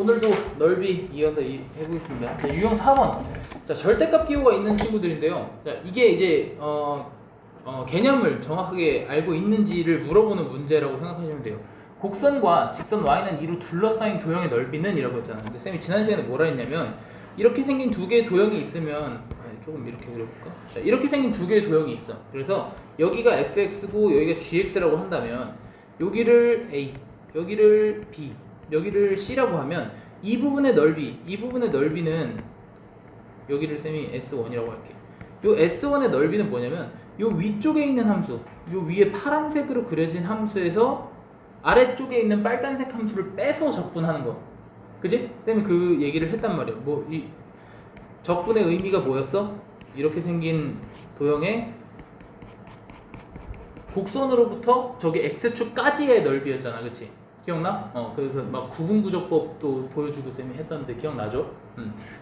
오늘도 넓이 이어서 해보겠습니다. 자, 유형 4번. 자, 절대값 기호가 있는 친구들인데요. 자, 이게 이제 개념을 정확하게 알고 있는지를 물어보는 문제라고 생각하시면 돼요. 곡선과 직선 y는 2로 둘러싸인 도형의 넓이는 이라고 했잖아요. 근데 쌤이 지난 시간에 뭐라 했냐면 이렇게 생긴 두 개의 도형이 있으면 조금 이렇게 그려볼까? 자, 이렇게 생긴 두 개의 도형이 있어. 그래서 여기가 fx고 여기가 gx라고 한다면 여기를 a, 여기를 b, 여기를 c라고 하면 이 부분의 넓이는 여기를 쌤이 s1이라고 할게. 요 s1의 넓이는 뭐냐면 요 위쪽에 있는 함수, 요 위에 파란색으로 그려진 함수에서 아래쪽에 있는 빨간색 함수를 빼서 적분하는 거. 그지? 쌤이 그 얘기를 했단 말이야. 뭐 이 적분의 의미가 뭐였어? 이렇게 생긴 도형의 곡선으로부터 저기 x축까지의 넓이였잖아. 그치? 기억나? 그래서 막 구분구조법도 보여주고 쌤이 했었는데 기억나죠?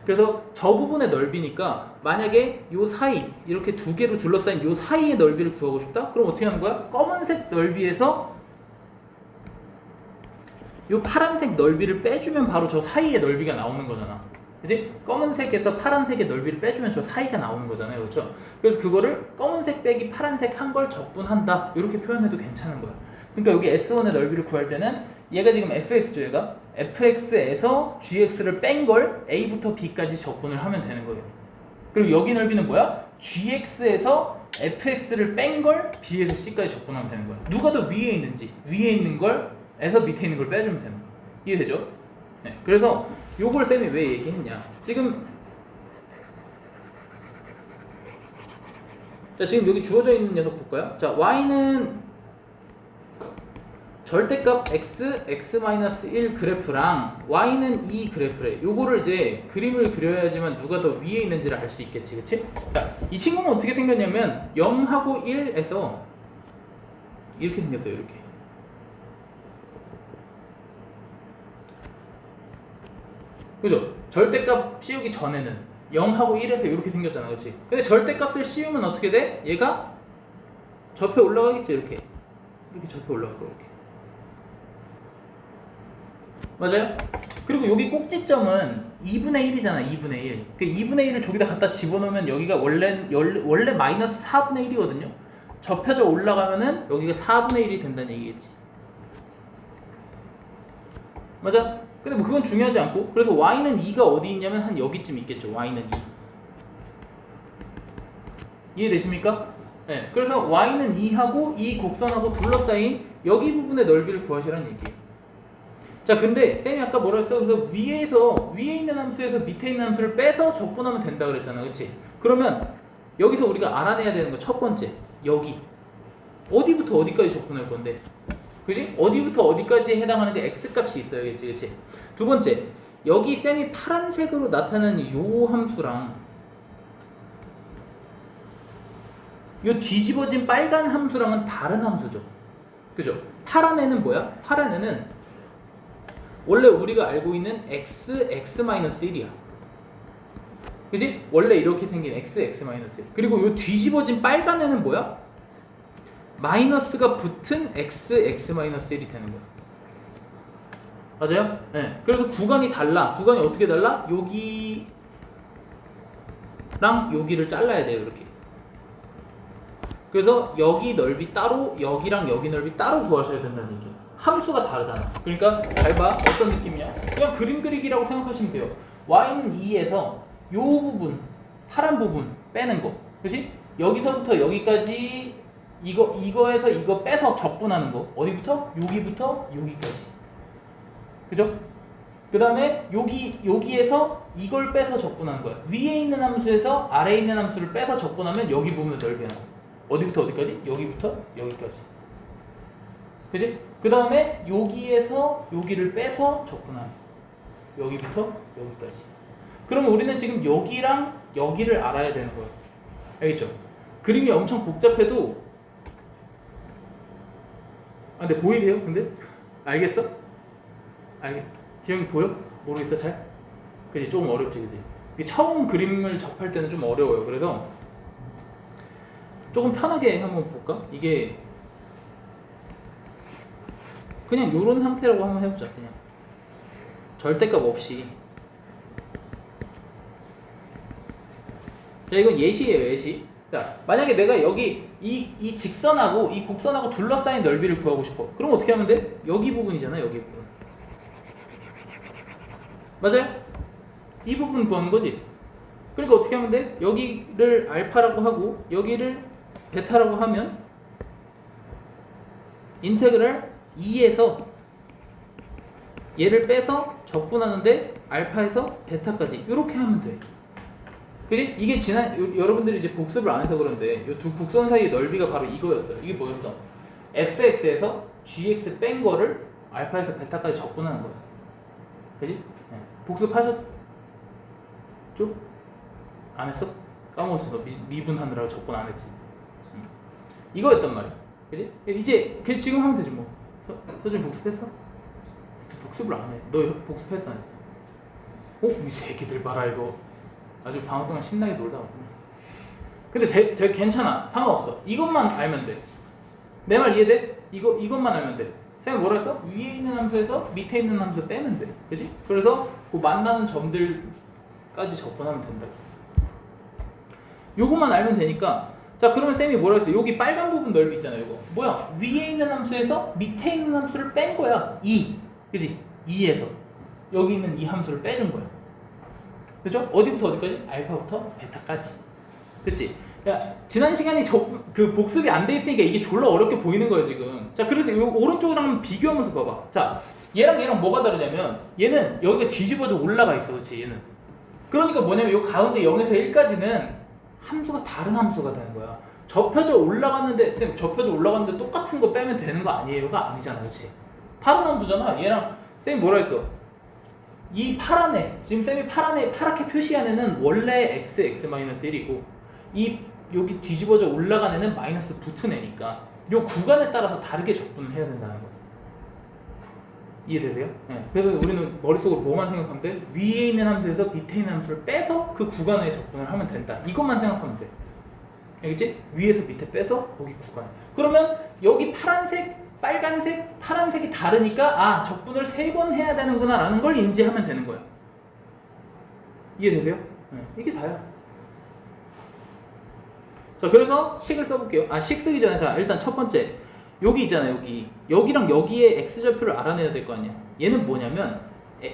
그래서 저 부분의 넓이니까 만약에 요 사이 이렇게 두 개로 둘러싸인 요 사이의 넓이를 구하고 싶다? 그럼 어떻게 하는 거야? 검은색 넓이에서 요 파란색 넓이를 빼주면 바로 저 사이의 넓이가 나오는 거잖아. 그지? 검은색에서 파란색의 넓이를 빼주면 저 사이가 나오는 거잖아요. 그렇죠? 그래서 그거를 검은색 빼기 파란색 한 걸 적분한다. 이렇게 표현해도 괜찮은 거야. 그러니까 여기 S1의 넓이를 구할 때는 얘가 지금 fx죠. 얘가 fx에서 gx를 뺀 걸 a부터 b까지 적분을 하면 되는 거예요. 그리고 여기 넓이는 뭐야? gx에서 fx를 뺀 걸 b에서 c까지 적분하면 되는 거야. 누가 더 위에 있는지, 위에 있는 걸 에서 밑에 있는 걸 빼주면 되는 거야. 이해되죠? 네. 그래서 요걸 쌤이 왜 얘기했냐? 지금 여기 주어져 있는 녀석 볼까요? 자, y는 절대값 x, x-1 그래프랑 y는 2 그래프래. 요거를 이제 그림을 그려야지만 누가 더 위에 있는지를 알 수 있겠지, 그치? 자, 이 친구는 어떻게 생겼냐면 0하고 1에서 이렇게 생겼어요, 이렇게. 그죠? 절대값 씌우기 전에는 0하고 1에서 이렇게 생겼잖아, 그치? 근데 절대값을 씌우면 어떻게 돼? 얘가 접해 올라가겠지, 이렇게 접해 올라갈 거, 이렇게. 맞아요? 그리고 여기 꼭지점은 2분의 1이잖아, 2분의 1. 그 2분의 1을 저기다 갖다 집어넣으면 여기가 원래 마이너스 4분의 1이거든요? 접혀져 올라가면은 여기가 4분의 1이 된다는 얘기겠지. 맞아? 근데 뭐 그건 중요하지 않고, 그래서 y는 2가 어디 있냐면 한 여기쯤 있겠죠. y는 2. 이해되십니까? 네. 그래서 y는 2하고 이 곡선하고 둘러싸인 여기 부분의 넓이를 구하시라는 얘기예요. 자, 근데 쌤이 아까 뭐라 했어? 그래서 위에 있는 함수에서 밑에 있는 함수를 빼서 적분하면 된다 그랬잖아, 그렇지? 그러면 여기서 우리가 알아내야 되는 거 첫 번째, 여기 어디부터 어디까지 적분할 건데? 그지? 어디부터 어디까지에 해당하는데 x값이 있어야겠지, 그치? 두 번째, 여기 쌤이 파란색으로 나타나는 요 함수랑 요 뒤집어진 빨간 함수랑은 다른 함수죠. 그죠? 파란 애는 뭐야? 파란 애는 원래 우리가 알고 있는 x, x-1이야. 그지? 원래 이렇게 생긴 x, x-1. 그리고 요 뒤집어진 빨간 애는 뭐야? 마이너스가 붙은 x, x-1이 되는 거야. 맞아요? 네. 그래서 구간이 달라. 구간이 어떻게 달라? 여기랑 여기를 잘라야 돼요, 이렇게. 그래서 여기 넓이 따로, 여기랑 여기 넓이 따로 구하셔야 된다는 얘기. 함수가 다르잖아. 그러니까 잘 봐. 어떤 느낌이야? 그냥 그림 그리기라고 생각하시면 돼요. y는 2에서 요 부분, 파란 부분 빼는 거. 그치? 여기서부터 여기까지 이거에서 이거 빼서 적분하는 거. 어디부터? 여기부터 여기까지. 그죠? 그 다음에 여기에서 이걸 빼서 적분하는 거야. 위에 있는 함수에서 아래에 있는 함수를 빼서 적분하면 여기 부분의 넓이야. 어디부터 어디까지? 여기부터 여기까지. 그지? 그 다음에 여기에서 여기를 빼서 적분하는 거야. 여기부터 여기까지. 그러면 우리는 지금 여기랑 여기를 알아야 되는 거야. 알겠죠? 그림이 엄청 복잡해도 근데 보이세요? 근데? 알겠어? 지영이 보여? 모르겠어 잘? 그치? 조금 어렵지, 그치? 이게 처음 그림을 접할 때는 좀 어려워요. 그래서 조금 편하게 한번 볼까? 이게 그냥 요런 상태라고 한번 해보자. 그냥 절대값 없이. 자, 이건 예시예요, 예시. 자, 만약에 내가 여기 이 직선하고 이 곡선하고 둘러싸인 넓이를 구하고 싶어. 그럼 어떻게 하면 돼? 여기 부분이잖아, 여기 부분. 맞아요? 이 부분 구하는 거지. 그러니까 어떻게 하면 돼? 여기를 알파라고 하고 여기를 베타라고 하면 인테그랄 2에서 얘를 빼서 적분하는데 알파에서 베타까지 이렇게 하면 돼. 그지? 이게 여러분들이 이제 복습을 안 해서 그런데 이 두 곡선 사이의 넓이가 바로 이거였어요. 이게 뭐였어? fx에서 gx 뺀 거를 알파에서 베타까지 적분하는 거야. 그지? 네. 복습하셨죠? 안 했어? 까먹었지. 너 미분하느라고 적분 안 했지. 이거였단 말이야. 그지? 이제 지금 하면 되지 뭐. 서준 복습했어? 복습을 안 해. 너 복습했어 안 했어? 이 새끼들 봐라 이거. 아주 방학 동안 신나게 놀다 왔구나. 근데 되게 괜찮아. 상관없어. 이것만 알면 돼. 내 말 이해돼? 이것만 알면 돼. 쌤이 뭐라 했어? 위에 있는 함수에서 밑에 있는 함수 빼면 돼. 그지? 그래서 그 만나는 점들까지 적분하면 된다. 요것만 알면 되니까. 자, 그러면 쌤이 뭐라 했어? 여기 빨간 부분 넓이 있잖아요. 이거 뭐야? 위에 있는 함수에서 밑에 있는 함수를 뺀 거야. 2. 그지? 2에서 여기 있는 이 함수를 빼준 거야. 그죠? 어디부터 어디까지? 알파부터 베타까지. 그치? 야, 지난 시간에 그 복습이 안 돼 있으니까 이게 졸라 어렵게 보이는 거예요, 지금. 자, 그래도 요 오른쪽이랑 비교하면서 봐봐. 자, 얘랑 뭐가 다르냐면 얘는 여기가 뒤집어져 올라가 있어. 그치? 얘는. 그러니까 뭐냐면 요 가운데 0에서 1까지는 함수가 다른 함수가 되는 거야. 접혀져 올라갔는데, 쌤, 접혀져 올라갔는데 똑같은 거 빼면 되는 거 아니에요가 아니잖아. 그치? 다른 함수잖아. 얘랑, 쌤이 뭐라 했어? 이 파란 애, 지금 쌤이 파란 애, 파랗게 표시한 애는 원래 x-1이고 여기 뒤집어져 올라간 애는 마이너스 붙은 애니까 요 구간에 따라서 다르게 적분을 해야 된다는 거예요. 이해되세요? 네. 그래서 우리는 머릿속으로 뭐만 생각하면 돼? 위에 있는 함수에서 밑에 있는 함수를 빼서 그 구간에 적분을 하면 된다. 이것만 생각하면 돼. 알겠지? 위에서 밑에 빼서 거기 구간. 그러면 여기 파란색, 빨간색, 파란색이 다르니까 적분을 3번 해야 되는구나 라는 걸 인지하면 되는 거야. 이해되세요? 네. 이게 다야. 자, 그래서 식을 써볼게요. 식 쓰기 전에 자, 일단 첫 번째 여기 있잖아요. 여기랑 여기에 x좌표를 알아내야 될 거 아니야. 얘는 뭐냐면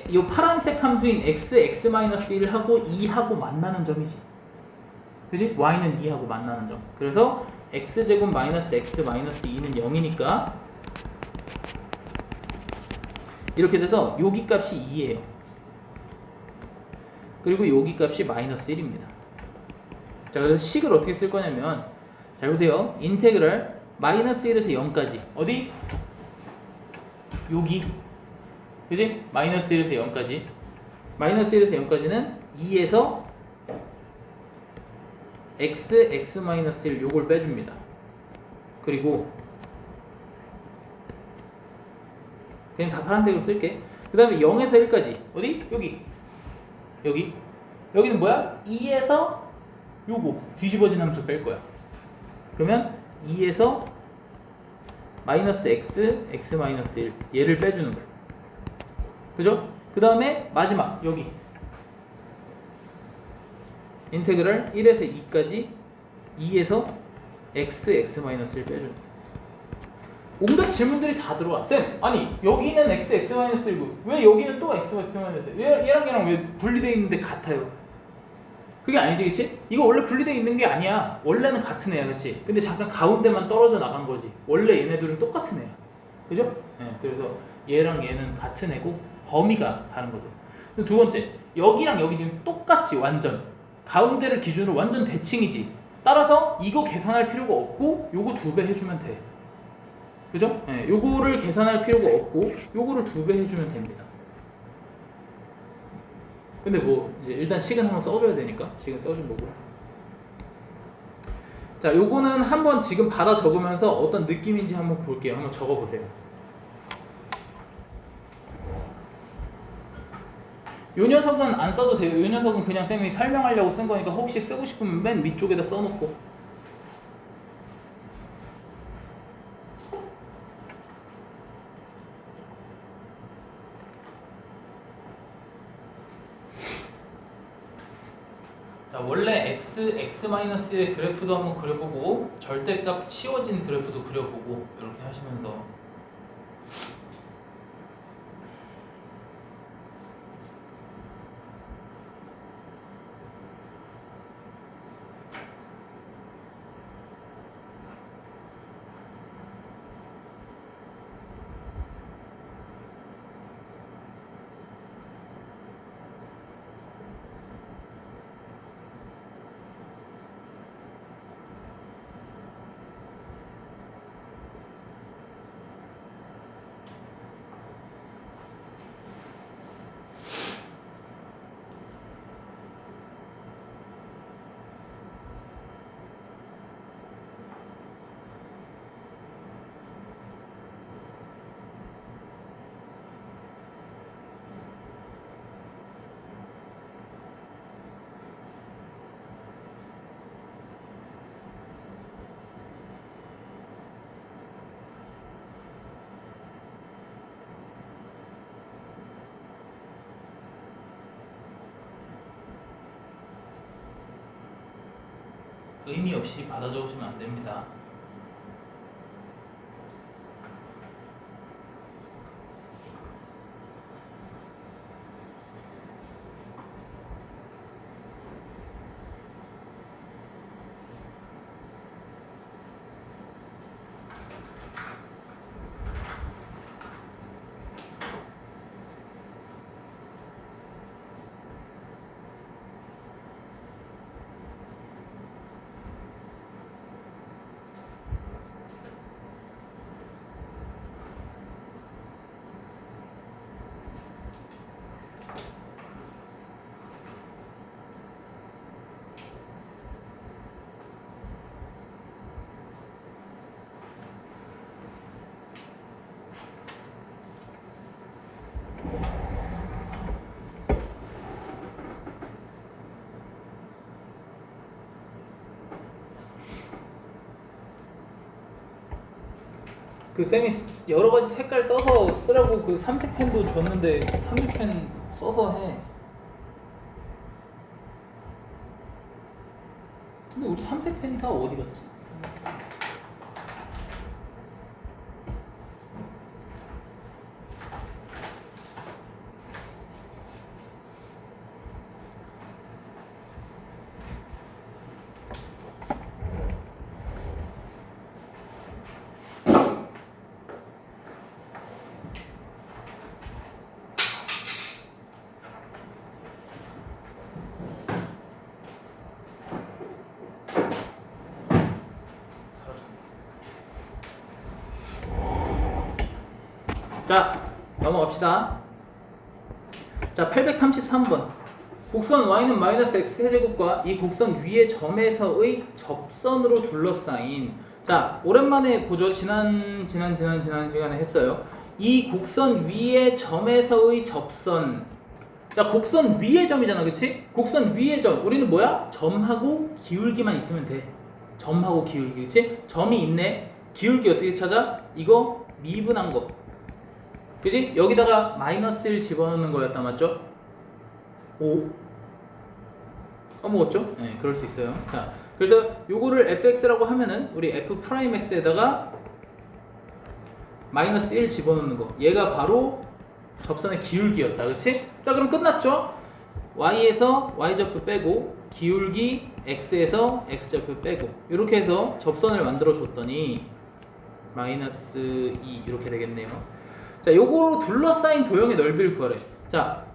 이 파란색 함수인 x-1하고 2하고 만나는 점이지. 그지? y는 2하고 만나는 점. 그래서 x제곱 마이너스 x 마이너스 2는 0이니까 이렇게 돼서 여기 값이 2예요. 그리고 여기 값이 마이너스 1입니다. 자, 그래서 식을 어떻게 쓸 거냐면 잘 보세요. 인테그랄 마이너스 1에서 0까지 어디? 여기. 그지? 마이너스 1에서 0까지. 마이너스 1에서 0까지는 2에서 x-1 요걸 빼줍니다. 그리고 그냥 다 파란색으로 쓸게. 그 다음에 0에서 1까지 어디? 여기는 뭐야? 2에서 요거 뒤집어진 함수 뺄 거야. 그러면 2에서 마이너스 x 마이너스 1 얘를 빼주는 거야. 그죠? 그 다음에 마지막 여기 인테그랄 1에서 2까지 2에서 x 마이너스 1 빼주는 거야. 온갖 질문들이 다 들어와. 쌤, 아니 여기는 x-1이고 왜 여기는 또 x-1? 얘랑 왜 분리되어 있는데 같아요? 그게 아니지, 그치? 이거 원래 분리되어 있는 게 아니야. 원래는 같은 애야, 그치? 근데 잠깐 가운데만 떨어져 나간 거지. 원래 얘네들은 똑같은 애야. 그죠? 네, 그래서 얘랑 얘는 같은 애고 범위가 다른 거죠. 두 번째, 여기랑 여기 지금 똑같지, 완전. 가운데를 기준으로 완전 대칭이지. 따라서 이거 계산할 필요가 없고 요거 2배 해주면 돼. 그죠? 네, 요거를 계산할 필요가 없고 요거를 2배 해주면 됩니다. 근데 뭐 이제 일단 식은 한번 써줘야 되니까 식은 써준 거고. 자, 요거는 한번 지금 받아 적으면서 어떤 느낌인지 한번 볼게요. 한번 적어보세요. 요 녀석은 안 써도 돼요. 요 녀석은 그냥 쌤이 설명하려고 쓴 거니까 혹시 쓰고 싶으면 맨 위쪽에다 써놓고. 자, 원래 x-의 그래프도 한번 그려보고 절대값 치워진 그래프도 그려보고 이렇게 하시면서 의미 없이 받아 적으시면 안 됩니다. 그 쌤이 여러 가지 색깔 써서 쓰라고 그 삼색 펜도 줬는데 삼색 펜 써서 해. 근데 우리 삼색 펜이 다 어디 갔지? 자, 넘어갑시다. 자, 833번. 곡선 y는 마이너스 x 세제곱과 이 곡선 위의 점에서의 접선으로 둘러싸인. 자, 오랜만에 보죠. 지난 시간에 했어요. 이 곡선 위의 점에서의 접선. 자, 곡선 위의 점이잖아, 그치? 곡선 위의 점. 우리는 뭐야? 점하고 기울기만 있으면 돼. 점하고 기울기, 그치? 점이 있네. 기울기 어떻게 찾아? 이거 미분한 거. 그지? 여기다가 마이너스를 집어넣는 거였다, 맞죠? 오. 까먹었죠? 네, 그럴 수 있어요. 자, 그래서 요거를 fx라고 하면은 우리 f'x에다가 마이너스 1 집어넣는 거. 얘가 바로 접선의 기울기였다, 그치? 자, 그럼 끝났죠? y에서 y좌표 빼고 기울기 x에서 x좌표 빼고 이렇게 해서 접선을 만들어 줬더니 마이너스 2 이렇게 되겠네요. 자, 요거로 둘러싸인 도형의 넓이를 구하래. 자,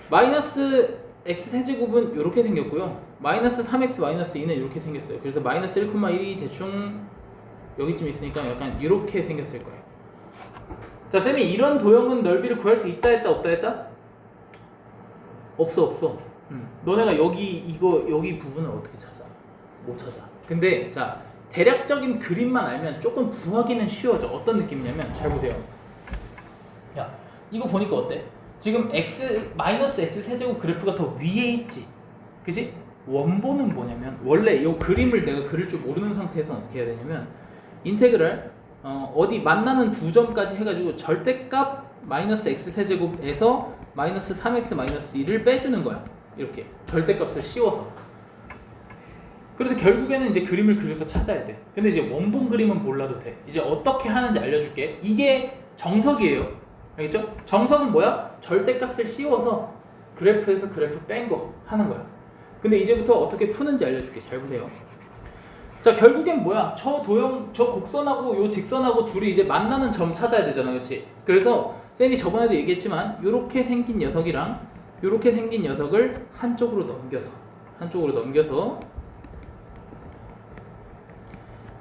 마이너스 x 세제곱은 이렇게 생겼고요. 마이너스 3x 마이너스 2는 이렇게 생겼어요. 그래서 마이너스 1,1이 대충 여기쯤 있으니까 약간 이렇게 생겼을 거예요. 자, 쌤이 이런 도형은 넓이를 구할 수 있다 했다 없다 했다? 없어. 너네가 여기 부분을 어떻게 찾아? 못 찾아. 근데 자, 대략적인 그림만 알면 조금 구하기는 쉬워져. 어떤 느낌이냐면 잘 보세요. 야, 이거 보니까 어때? 지금 마이너스 x 세제곱 그래프가 더 위에 있지, 그지? 원본은 뭐냐면 원래 이 그림을 내가 그릴 줄 모르는 상태에서는 어떻게 해야 되냐면 인테그랄 어디 만나는 두 점까지 해가지고 절대값 마이너스 x 세제곱에서 마이너스 3x 마이너스 2를 빼주는 거야. 이렇게 절대값을 씌워서. 그래서 결국에는 이제 그림을 그려서 찾아야 돼. 근데 이제 원본 그림은 몰라도 돼. 이제 어떻게 하는지 알려줄게. 이게 정석이에요. 알겠죠? 정석은 뭐야? 절대값을 씌워서 그래프에서 그래프 뺀 거 하는 거야. 근데 이제부터 어떻게 푸는지 알려줄게. 잘 보세요. 자, 결국엔 뭐야? 저 도형, 저 곡선하고 요 직선하고 둘이 이제 만나는 점 찾아야 되잖아, 그렇지? 그래서 쌤이 저번에도 얘기했지만 요렇게 생긴 녀석이랑 요렇게 생긴 녀석을 한쪽으로 넘겨서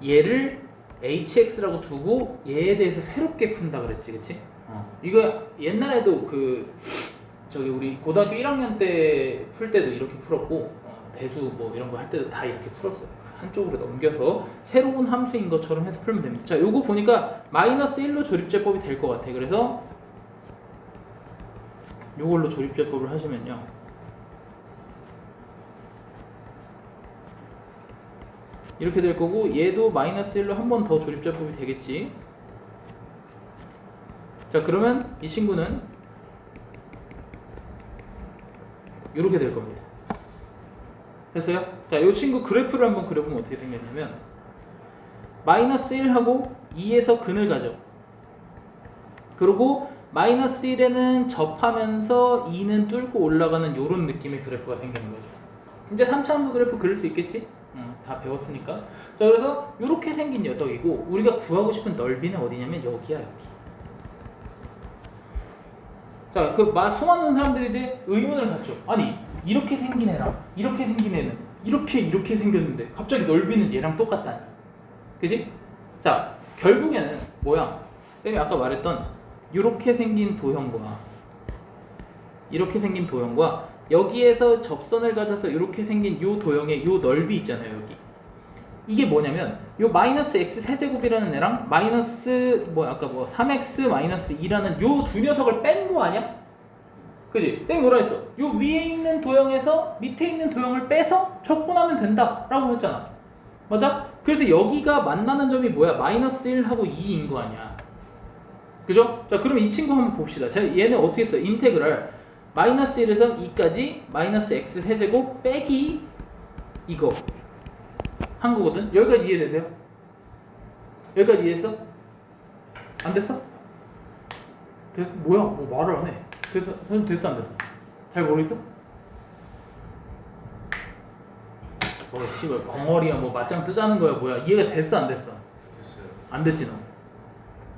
얘를 hx라고 두고 얘에 대해서 새롭게 푼다 그랬지, 그치? 이거 옛날에도 저기 우리 고등학교 1학년 때 풀 때도 이렇게 풀었고 대수 뭐 이런 거 할 때도 다 이렇게 풀었어요. 한쪽으로 넘겨서 새로운 함수인 것처럼 해서 풀면 됩니다. 자, 요거 보니까 마이너스 1로 조립제법이 될 것 같아. 그래서 요걸로 조립제법을 하시면요. 이렇게 될 거고 얘도 마이너스 1로 한 번 더 조립제법이 되겠지. 자, 그러면 이 친구는 이렇게 될 겁니다. 됐어요? 자, 이 친구 그래프를 한번 그려보면 어떻게 생겼냐면 마이너스 1하고 2에서 근을 가져. 그리고 마이너스 1에는 접하면서 2는 뚫고 올라가는 이런 느낌의 그래프가 생기는 거죠. 이제 3차원도 그래프 그릴 수 있겠지? 다 배웠으니까. 자, 그래서 이렇게 생긴 녀석이고 우리가 구하고 싶은 넓이는 어디냐면 여기야, 여기. 자, 수많은 사람들이 이제 의문을 갖죠. 아니, 이렇게 생긴 애랑 이렇게 생긴 애는 이렇게 생겼는데 갑자기 넓이는 얘랑 똑같다니. 그지? 자, 결국에는 뭐야? 쌤이 아까 말했던 이렇게 생긴 도형과 이렇게 생긴 도형과 여기에서 접선을 가져서 이렇게 생긴 요 도형의 요 넓이 있잖아요, 여기. 이게 뭐냐면 요 마이너스 x 세제곱이라는 애랑 마이너스 아까 3x 마이너스 2라는 요 두 녀석을 뺀 거 아니야? 그지? 쌤이 뭐라 했어? 요 위에 있는 도형에서 밑에 있는 도형을 빼서 적분하면 된다 라고 했잖아. 맞아? 그래서 여기가 만나는 점이 뭐야? 마이너스 1하고 2인 거 아니야. 그죠? 자, 그럼 이 친구 한번 봅시다. 자, 얘는 어떻게 써? 인테그랄 마이너스 1에서 2까지 마이너스 x 세제곱 빼기 이거 한 거거든? 여기까지 이해되세요? 여기까지 이해했어? 안 됐어? 뭐야? 뭐 말을 안 해. 됐어? 선생님 됐어 안 됐어? 잘 모르겠어? 씨발 벙어리야 뭐 맞짱 뜨자는 거야 뭐야. 이해가 됐어 안 됐어? 됐어요. 안 됐지 너?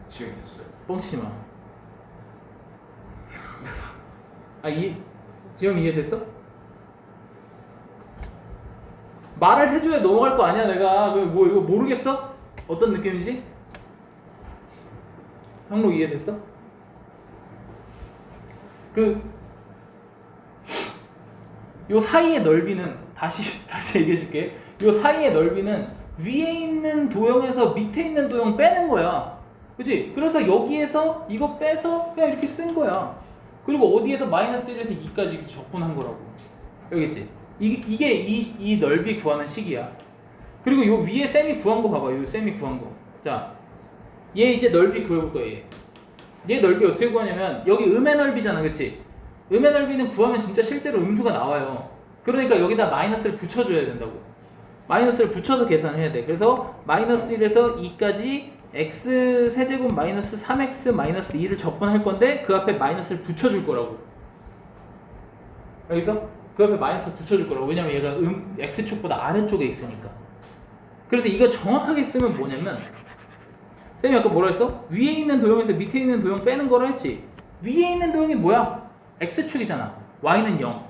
지금 됐어요. 뻥치지 마. 지영 이해됐어? 말을 해줘야 넘어갈 거 아니야 내가. 뭐 이거 모르겠어? 어떤 느낌이지? 형로 이해됐어? 요 사이의 넓이는 다시 얘기해줄게. 요 사이의 넓이는 위에 있는 도형에서 밑에 있는 도형 빼는 거야. 그치? 그래서 여기에서 이거 빼서 그냥 이렇게 쓴 거야. 그리고 어디에서 마이너스 1에서 2까지 적분한 거라고. 여기지? 이게 이 넓이 구하는 식이야. 그리고 요 위에 쌤이 구한 거 봐봐. 요 쌤이 구한 거. 자, 얘 이제 넓이 구해볼 거야. 얘 넓이 어떻게 구하냐면 여기 음의 넓이잖아, 그치? 음의 넓이는 구하면 진짜 실제로 음수가 나와요. 그러니까 여기다 마이너스를 붙여줘야 된다고. 마이너스를 붙여서 계산해야 돼. 그래서 마이너스 1에서 2까지 x 세제곱 마이너스 3x 마이너스 2를 적분할 건데 그 앞에 마이너스를 붙여줄 거라고. 여기서 그 앞에 마이너스 붙여줄 거라고. 왜냐면 얘가 x축보다 아래쪽에 있으니까. 그래서 이거 정확하게 쓰면 뭐냐면 쌤이 아까 뭐라 했어? 위에 있는 도형에서 밑에 있는 도형 빼는 거라 했지. 위에 있는 도형이 뭐야? x축이잖아. y는 0.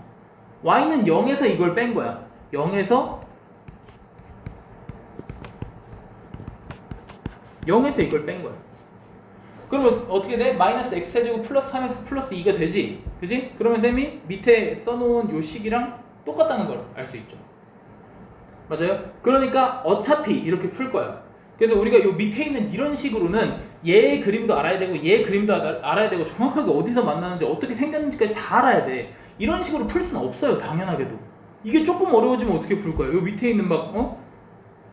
y는 0에서 이걸 뺀 거야. 0에서 이걸 뺀 거야. 그러면 어떻게 돼? 마이너스 x제곱 플러스 3x 플러스 2가 되지? 그지? 그러면 쌤이 밑에 써놓은 요 식이랑 똑같다는 걸 알 수 있죠. 맞아요? 그러니까 어차피 이렇게 풀 거야. 그래서 우리가 요 밑에 있는 이런 식으로는 얘의 그림도 알아야 되고 얘의 그림도 알아야 되고 정확하게 어디서 만나는지 어떻게 생겼는지까지 다 알아야 돼. 이런 식으로 풀 수는 없어요. 당연하게도. 이게 조금 어려워지면 어떻게 풀 거야? 요 밑에 있는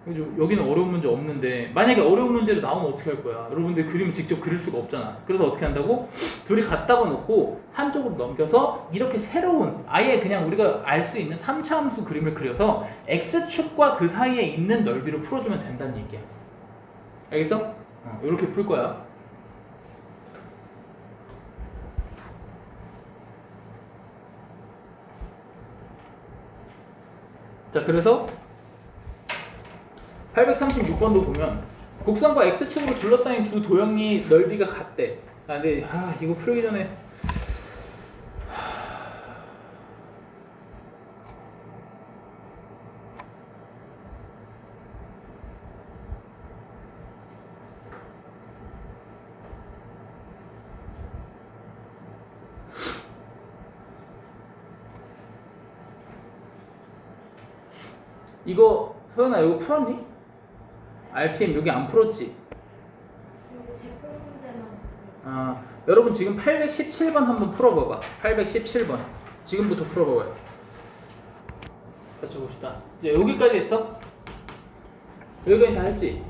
여기는 어려운 문제 없는데 만약에 어려운 문제로 나오면 어떻게 할 거야? 여러분들 그림을 직접 그릴 수가 없잖아. 그래서 어떻게 한다고? 둘이 갖다가 놓고 한쪽으로 넘겨서 이렇게 새로운 아예 그냥 우리가 알 수 있는 3차 함수 그림을 그려서 x축과 그 사이에 있는 넓이로 풀어주면 된다는 얘기야. 알겠어? 이렇게 풀 거야. 자, 그래서 836번도 보면 곡선과 x축으로 둘러싸인 두 도형이 넓이가 같대. 근데 이거 풀기 전에 이거 소연아 이거 풀었니? RPM 여기 안 풀었지? 여기 댓글 문제만 있어요. 여러분 지금 817번 한번 풀어봐봐. 817번 지금부터 풀어봐봐요. 같이 봅시다. 이제 여기까지 했어? 여기까지 다 했지?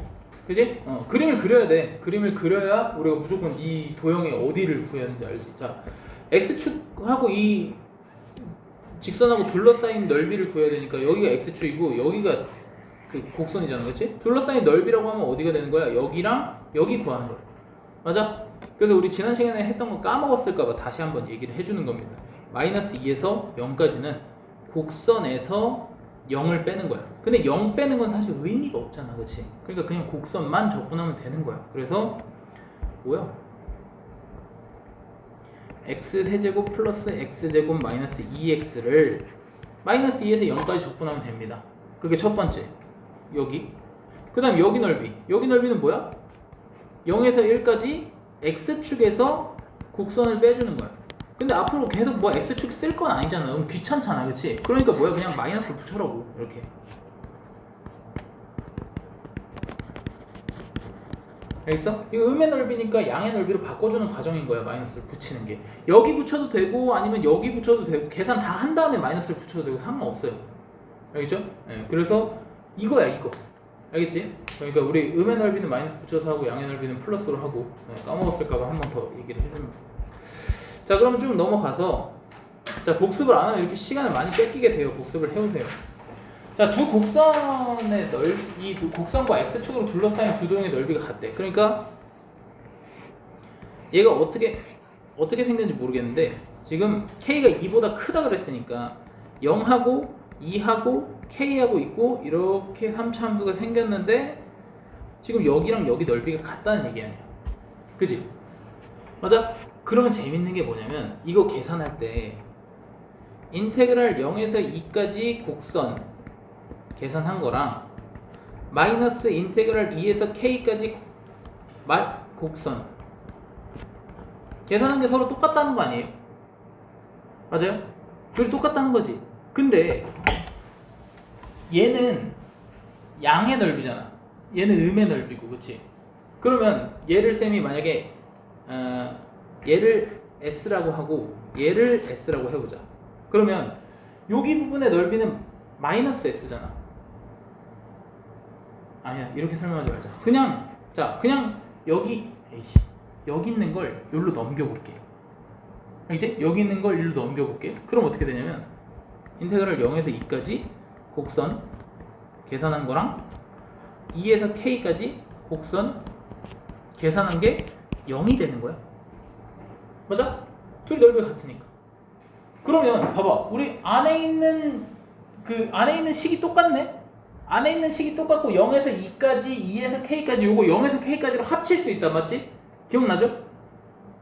그지? 그림을 그려야 돼. 그림을 그려야 우리가 무조건 이 도형의 어디를 구해야 하는지 알지? 자, X축하고 이 직선하고 둘러싸인 넓이를 구해야 되니까 여기가 X축이고 여기가 그 곡선이잖아, 그렇지? 둘러싸인 넓이라고 하면 어디가 되는 거야? 여기랑 여기 구하는 거야. 맞아? 그래서 우리 지난 시간에 했던 거 까먹었을까봐 다시 한번 얘기를 해주는 겁니다. 마이너스 2에서 0까지는 곡선에서 0을 빼는 거야. 근데 0 빼는 건 사실 의미가 없잖아, 그렇지? 그러니까 그냥 곡선만 적분하면 되는 거야. 그래서 뭐야? x세제곱 플러스 x제곱 마이너스 2x를 마이너스 2에서 0까지 적분하면 됩니다. 그게 첫 번째. 여기. 그 다음 여기 넓이. 여기 넓이는 뭐야? 0에서 1까지 x축에서 곡선을 빼주는 거야. 근데 앞으로 계속 뭐 x축 쓸 건 아니잖아. 너무 귀찮잖아, 그치? 그러니까 뭐야? 그냥 마이너스 붙여라고. 이렇게. 알겠어? 이거 음의 넓이니까 양의 넓이로 바꿔주는 과정인 거야. 마이너스를 붙이는 게. 여기 붙여도 되고 아니면 여기 붙여도 되고 계산 다 한 다음에 마이너스를 붙여도 되고 상관없어요. 알겠죠? 네, 그래서 이거야 이거. 알겠지? 그러니까 우리 음의 넓이는 마이너스 붙여서 하고 양의 넓이는 플러스로 하고. 까먹었을까봐 한 번 더 얘기를 해주면. 자, 그럼 쭉 넘어가서 자, 복습을 안 하면 이렇게 시간을 많이 뺏기게 돼요. 복습을 해오세요. 자, 두 곡선의 이 곡선과 x축으로 둘러싸인 두 도형의 넓이가 같대. 그러니까 얘가 어떻게 생겼는지 모르겠는데 지금 k가 2보다 크다 그랬으니까 0하고 2하고 k하고 있고 이렇게 3차 함수가 생겼는데 지금 여기랑 여기 넓이가 같다는 얘기 아니야. 그지? 맞아? 그러면 재밌는 게 뭐냐면 이거 계산할 때 인테그랄 0에서 2까지 곡선 계산한 거랑 마이너스 인테그랄 2에서 k까지 곡선 계산한 게 서로 똑같다는 거 아니에요? 맞아요? 둘이 똑같다는 거지. 근데 얘는 양의 넓이잖아. 얘는 음의 넓이고, 그치? 그러면 얘를 쌤이 만약에 얘를 s라고 하고 얘를 s라고 해보자. 그러면 여기 부분의 넓이는 마이너스 s잖아. 아니야, 이렇게 설명하지 말자. 그냥 여기 여기 있는 걸 여기로 넘겨볼게. 알겠지? 여기 있는 걸 여기로 넘겨볼게. 그럼 어떻게 되냐면 인테그랄 0에서 2까지 곡선 계산한 거랑 2에서 k까지 곡선 계산한 게 0이 되는 거야. 맞아? 둘이 넓이가 같으니까. 그러면 봐봐, 우리 안에 있는 식이 똑같네. 안에 있는 식이 똑같고 0에서 2까지 2에서 k까지 요거 0에서 k까지로 합칠 수 있다. 맞지? 기억나죠?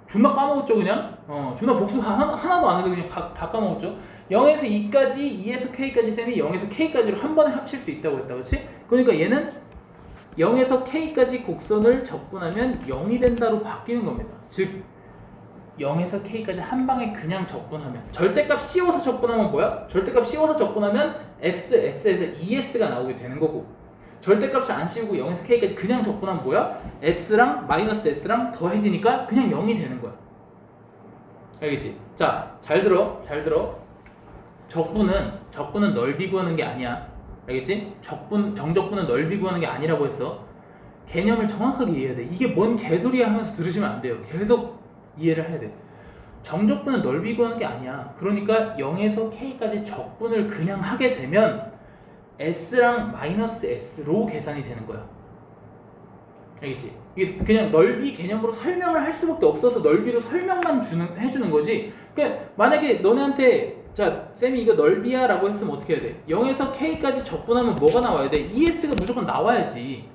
존나 까먹었죠 그냥? 존나 복수 하나도 안 해도 그냥 다 까먹었죠? 0에서 2까지 2에서 k까지 쌤이 0에서 k까지로 한 번에 합칠 수 있다고 했다. 그치? 그러니까 얘는 0에서 k까지 곡선을 적분하면 0이 된다로 바뀌는 겁니다. 즉 0에서 k까지 한 방에 그냥 적분하면 절대값 씌워서 적분하면 뭐야? 절대값 씌워서 적분하면 s에서 2s가 나오게 되는 거고 절대값을 안 씌우고 0에서 k까지 그냥 적분하면 뭐야? s랑 마이너스 s랑 더해지니까 그냥 0이 되는 거야. 알겠지? 자, 잘 들어. 적분은 넓이 구하는 게 아니야. 알겠지? 정적분은 넓이 구하는 게 아니라고 했어. 개념을 정확하게 이해해야 돼. 이게 뭔 개소리야 하면서 들으시면 안 돼요. 계속 이해를 해야 돼. 정적분은 넓이 구하는 게 아니야. 그러니까 0에서 K까지 적분을 그냥 하게 되면 S랑 마이너스 S로 계산이 되는 거야. 알겠지? 이게 그냥 넓이 개념으로 설명을 할 수밖에 없어서 넓이로 설명만 해주는 거지. 그러니까 만약에 너네한테 자 쌤이 이거 넓이야 라고 했으면 어떻게 해야 돼? 0에서 K까지 적분하면 뭐가 나와야 돼? ES가 무조건 나와야지.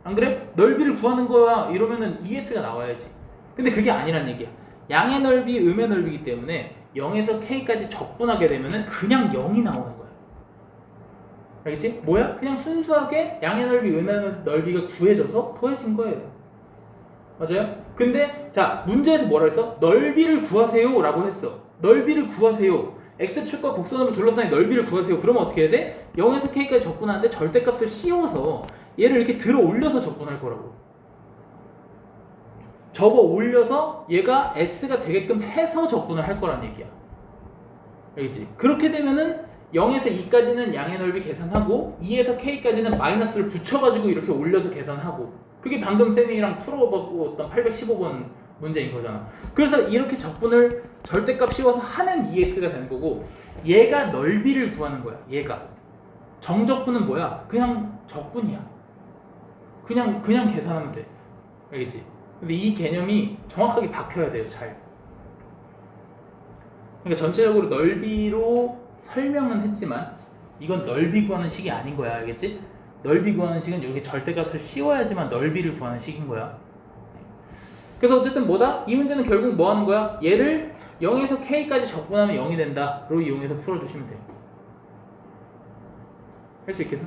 안 그래? 넓이를 구하는 거야 이러면은 ES가 나와야지. 근데 그게 아니란 얘기야. 양의 넓이, 음의 넓이기 때문에 0에서 K까지 적분하게 되면은 그냥 0이 나오는 거야. 알겠지? 뭐야? 그냥 순수하게 양의 넓이, 음의 넓이가 구해져서 더해진 거예요. 맞아요? 근데 자 문제에서 뭐라 했어? 넓이를 구하세요 라고 했어. 넓이를 구하세요. X축과 곡선으로 둘러싸인 넓이를 구하세요. 그러면 어떻게 해야 돼? 0에서 K까지 적분하는데 절대값을 씌워서 얘를 이렇게 들어 올려서 적분할 거라고. 접어 올려서 얘가 S가 되게끔 해서 적분을 할 거란 얘기야. 알겠지? 그렇게 되면은 0에서 2까지는 양의 넓이 계산하고 2에서 K까지는 마이너스를 붙여가지고 이렇게 올려서 계산하고 그게 방금 쌤이랑 풀어보고 어떤 815번 문제인 거잖아. 그래서 이렇게 적분을 절대값 씌워서 하면 ES가 되는 거고 얘가 넓이를 구하는 거야. 얘가 정적분은 뭐야? 그냥 적분이야. 그냥 계산하면 돼. 알겠지? 근데 이 개념이 정확하게 박혀야 돼요. 잘. 그러니까 전체적으로 넓이로 설명은 했지만 이건 넓이 구하는 식이 아닌 거야. 알겠지? 넓이 구하는 식은 이렇게 절대값을 씌워야지만 넓이를 구하는 식인 거야. 그래서 어쨌든 뭐다? 이 문제는 결국 뭐 하는 거야? 얘를 0에서 K까지 적분하면 0이 된다. 로 이용해서 풀어주시면 돼요. 할 수 있겠어?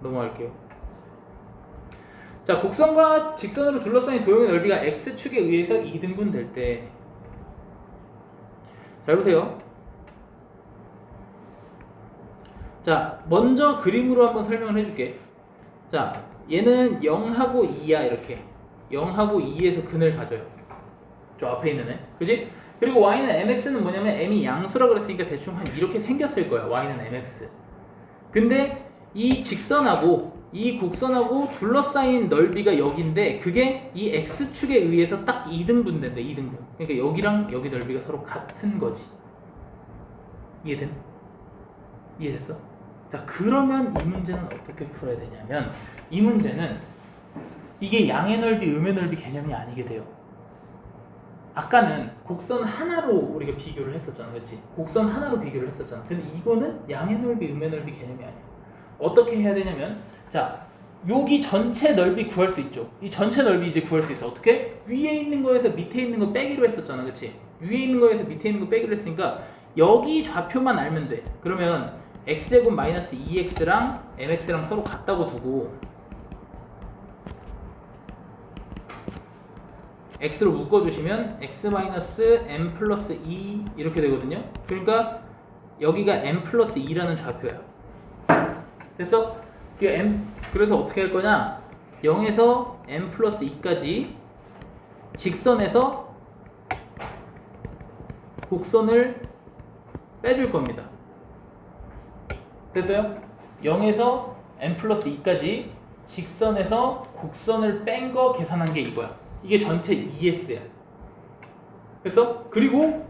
넘어갈게요. 자, 곡선과 직선으로 둘러싸인 도형의 넓이가 X축에 의해서 2등분 될 때. 잘 보세요. 자, 먼저 그림으로 한번 설명을 해줄게. 자, 얘는 0하고 2야, 이렇게. 0하고 2에서 근을 가져요. 저 앞에 있는 애. 그지? 그리고 y는 mx는 뭐냐면 m이 양수라 그랬으니까 대충 한 이렇게 생겼을 거야. y는 mx. 근데 이 직선하고 이 곡선하고 둘러싸인 넓이가 여기인데 그게 이 x축에 의해서 딱 2등분 된대. 2등분. 그러니까 여기랑 여기 넓이가 서로 같은 거지. 이해된? 이해됐어? 자, 그러면 이 문제는 어떻게 풀어야 되냐면 이 문제는 이게 양의 넓이, 음의 넓이 개념이 아니게 돼요. 아까는 곡선 하나로 우리가 비교를 했었잖아. 그렇지? 곡선 하나로 비교를 했었잖아. 근데 이거는 양의 넓이, 음의 넓이 개념이 아니야. 어떻게 해야 되냐면 자, 여기 전체 넓이 구할 수 있죠. 이 전체 넓이 이제 구할 수 있어. 어떻게? 위에 있는 거에서 밑에 있는 거 빼기로 했었잖아. 그렇지? 위에 있는 거에서 밑에 있는 거 빼기로 했으니까 여기 좌표만 알면 돼. 그러면 x제곱 마이너스 2x랑 mx랑 서로 같다고 두고 x로 묶어주시면 x 마이너스 m 플러스 2 이렇게 되거든요. 그러니까 여기가 m 플러스 2라는 좌표예요. 그래서 그래서 어떻게 할 거냐? 0에서 m 플러스 2까지 직선에서 곡선을 빼줄 겁니다. 됐어요? 0에서 m 플러스 2까지 직선에서 곡선을 뺀 거 계산한 게 이거야. 이게 전체 ES야. 그래서 그리고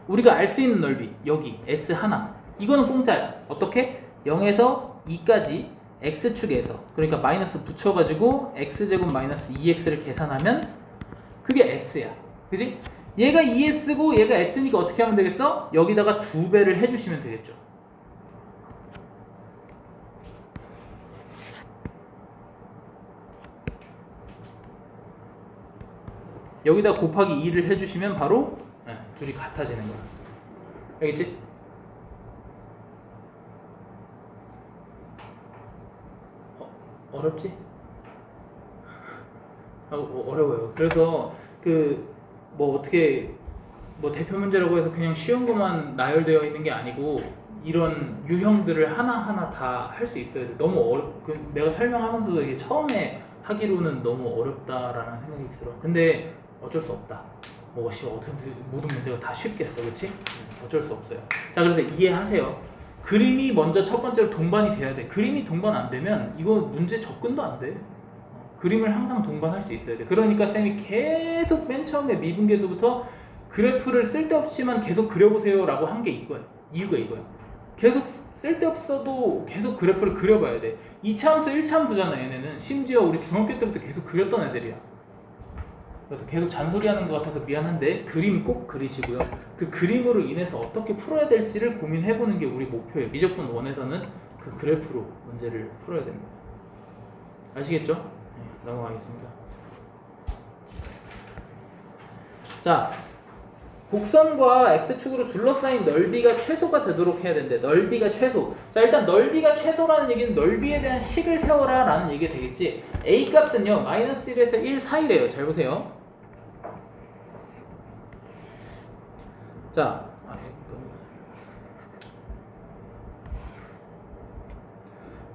우리가 알 수 있는 넓이 여기 S1 이거는 공짜야. 어떻게? 0에서 2까지 X축에서 그러니까 마이너스 붙여가지고 X제곱 마이너스 2X를 계산하면 그게 S야. 그지? 얘가 ES고 얘가 S니까 어떻게 하면 되겠어? 여기다가 2배를 해주시면 되겠죠. 여기다 곱하기 2를 해주시면 바로 둘이 같아지는 거야. 알겠지? 어렵지? 어려워요. 그래서 뭐 어떻게 뭐 대표 문제라고 해서 그냥 쉬운 것만 나열되어 있는 게 아니고 이런 유형들을 하나하나 다 할 수 있어야 돼. 너무 내가 설명하면서도 이게 처음에 하기로는 너무 어렵다라는 생각이 들어. 근데 어쩔 수 없다. 뭐 어떻게 모든 문제가 다 쉽겠어, 그렇지? 어쩔 수 없어요. 자, 그래서 이해하세요. 그림이 먼저 첫 번째로 동반이 돼야 돼. 그림이 동반 안 되면 이거 문제 접근도 안 돼. 그림을 항상 동반할 수 있어야 돼. 그러니까 쌤이 계속 맨 처음에 미분계수부터 그래프를 쓸데없지만 계속 그려보세요 라고 한 게 이거야. 이유가 이거야. 계속 쓸데없어도 계속 그래프를 그려봐야 돼. 2차 함수 1차 함수잖아 얘네는. 심지어 우리 중학교 때부터 계속 그렸던 애들이야. 그래서 계속 잔소리하는 것 같아서 미안한데 그림 꼭 그리시고요. 그 그림으로 인해서 어떻게 풀어야 될지를 고민해보는 게 우리 목표예요. 미적분 1에서는 그 그래프로 문제를 풀어야 됩니다. 아시겠죠? 네, 넘어가겠습니다. 자, 곡선과 x축으로 둘러싸인 넓이가 최소가 되도록 해야 되는데 넓이가 최소. 자, 일단 넓이가 최소라는 얘기는 넓이에 대한 식을 세워라 라는 얘기가 되겠지. a 값은요 마이너스 1에서 1 사이래요. 잘 보세요. 자,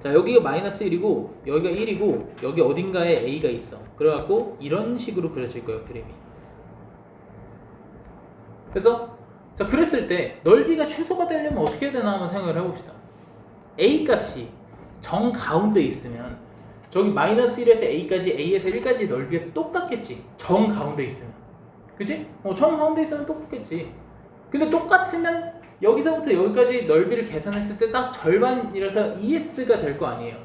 여기가 마이너스 1이고 여기가 1이고 여기 어딘가에 a가 있어. 그래갖고 이런 식으로 그려질 거예요 그림이. 그래서 자 그랬을 때 넓이가 최소가 되려면 어떻게 해야 되나 한번 생각을 해봅시다. a 값이 정 가운데 있으면 저기 마이너스 1에서 a까지 a에서 1까지 넓이가 똑같겠지. 정 가운데 있으면. 그치? 정 가운데 있으면 똑같겠지. 근데 똑같으면 여기서부터 여기까지 넓이를 계산했을 때 딱 절반이라서 ES가 될 거 아니에요.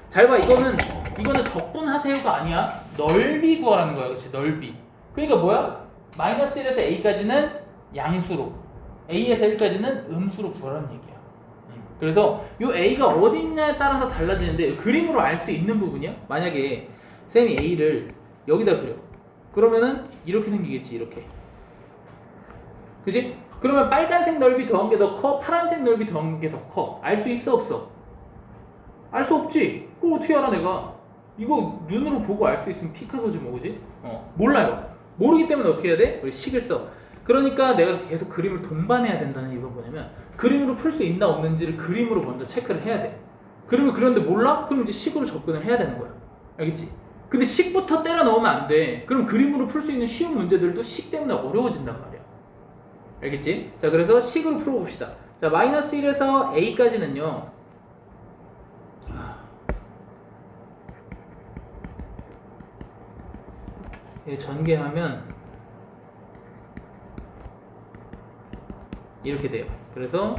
잘 봐. 이거는 적분하세요가 아니야. 넓이 구하라는 거야. 그치? 넓이. 그러니까 뭐야? 마이너스 1에서 a까지는 양수로, a에서 1까지는 음수로 구하라는 얘기야. 그래서 이 a가 어디 있냐에 따라서 달라지는데 그림으로 알 수 있는 부분이야. 만약에 쌤이 a를 여기다 그려. 그러면은 이렇게 생기겠지. 이렇게. 그지? 그러면 빨간색 넓이 더한 게 더 커? 파란색 넓이 더한 게 더 커? 알 수 있어 없어? 알 수 없지? 그걸 어떻게 알아 내가? 이거 눈으로 보고 알 수 있으면 피카소지 뭐지? 몰라요. 모르기 때문에 어떻게 해야 돼? 우리 식을 써. 그러니까 내가 계속 그림을 동반해야 된다는 이유가 뭐냐면 그림으로 풀 수 있나 없는지를 그림으로 먼저 체크를 해야 돼. 그림을 그렸는데 몰라? 그럼 이제 식으로 접근을 해야 되는 거야. 알겠지? 근데 식부터 때려 넣으면 안 돼. 그럼 그림으로 풀 수 있는 쉬운 문제들도 식 때문에 어려워진단 말이야. 알겠지? 자, 그래서 식으로 풀어봅시다. 자, 마이너스 1에서 a까지는요. 전개하면 이렇게 돼요. 그래서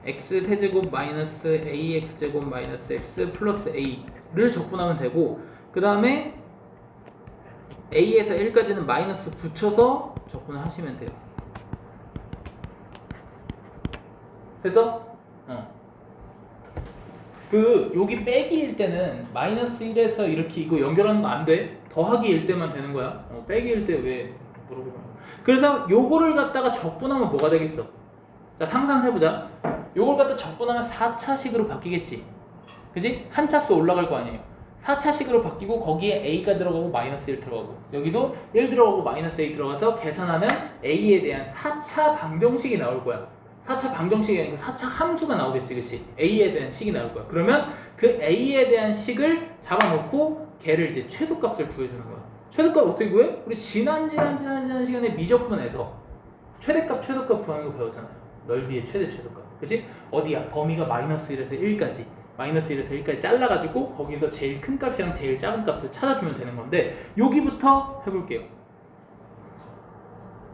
x 세제곱 마이너스 ax 제곱 마이너스 x 플러스 a를 적분하면 되고 그 다음에 a에서 1까지는 마이너스 붙여서 적분을 하시면 돼요. 그래서 여기 빼기일 때는 마이너스 1에서 이렇게 이거 연결하는 거 안 돼. 더하기일 때만 되는 거야. 빼기일 때 왜 물어보냐. 그래서 요거를 갖다가 적분하면 뭐가 되겠어? 자, 상상을 해보자. 요걸 갖다 적분하면 4차식으로 바뀌겠지. 그지? 한 차수 올라갈 거 아니에요. 4차식으로 바뀌고 거기에 a가 들어가고 마이너스 1 들어가고 여기도 1 들어가고 마이너스 a 들어가서 계산하면 a에 대한 4차 방정식이 나올 거야. 4차 방정식이 아니고 4차 함수가 나오겠지. 그치? a에 대한 식이 나올 거야. 그러면 그 a에 대한 식을 잡아놓고 걔를 이제 최소값을 구해주는 거야. 최소값 어떻게 구해? 우리 지난 시간에 미적분에서 최대값 최소값 구하는 거 배웠잖아요. 넓이의 최대 최소값. 그치? 어디야? 범위가 마이너스 1에서 1까지 마이너스 1에서 1까지 잘라가지고 거기서 제일 큰 값이랑 제일 작은 값을 찾아주면 되는 건데 여기부터 해볼게요.